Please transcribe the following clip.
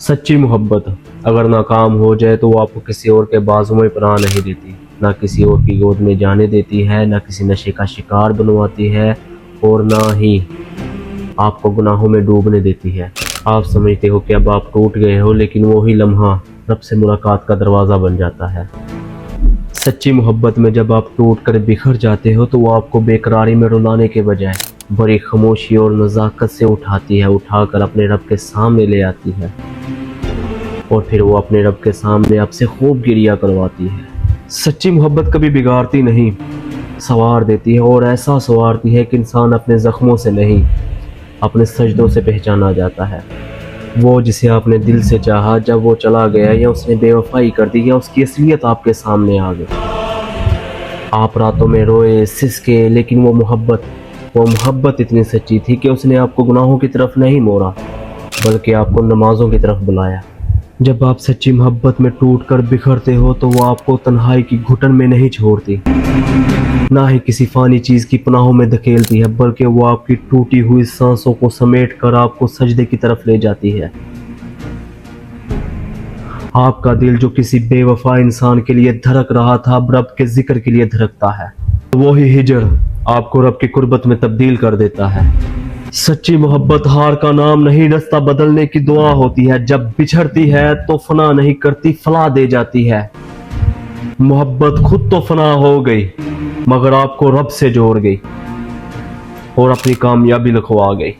सच्ची मोहब्बत अगर नाकाम हो जाए तो वो आपको किसी और के बाजू में पनाह नहीं देती, ना किसी और की गोद में जाने देती है, ना किसी नशे का शिकार बनवाती है, और ना ही आपको गुनाहों में डूबने देती है। आप समझते हो कि अब आप टूट गए हो, लेकिन वही लम्हा रब से मुलाकात का दरवाज़ा बन जाता है। सच्ची मोहब्बत में जब आप टूट कर बिखर जाते हो तो वो आपको बेकरारी में रुलाने के बजाय बड़ी खामोशी और नज़ाकत से उठाती है, उठाकर अपने रब के सामने ले आती है, और फिर वो अपने रब के सामने आपसे खूब गिरिया करवाती है। सच्ची मोहब्बत कभी बिगाड़ती नहीं, संवार देती है, और ऐसा संवारती है कि इंसान अपने ज़ख्मों से नहीं, अपने सजदों से पहचाना जाता है। वो जिसे आपने दिल से चाहा, जब वो चला गया या उसने बेवफाई कर दी या उसकी असलियत आपके सामने आ गई, आप रातों में रोए सिसके, लेकिन वो मोहब्बत इतनी सच्ची थी कि उसने आपको गुनाहों की तरफ नहीं मोड़ा, बल्कि आपको नमाज़ों की तरफ बुलाया। जब आप सच्ची मोहब्बत में टूट कर बिखरते हो तो वो आपको तन्हाई की घुटन में नहीं छोड़ती, ना ही किसी फानी चीज़ की पनाहों में धकेलती है, बल्कि वो आपकी टूटी हुई सांसों को समेट कर आपको सजदे की तरफ ले जाती है। आपका दिल जो किसी बेवफा इंसान के लिए धड़क रहा था, अब रब के जिक्र के लिए धड़कता है। वही हिजर आपको रब की कुर्बत में तब्दील कर देता है। सच्ची मोहब्बत हार का नाम नहीं, रास्ता बदलने की दुआ होती है। जब बिछड़ती है तो फना नहीं करती, फला दे जाती है। मोहब्बत खुद तो फना हो गई, मगर आपको रब से जोड़ गई और अपनी कामयाबी लिखवा गई।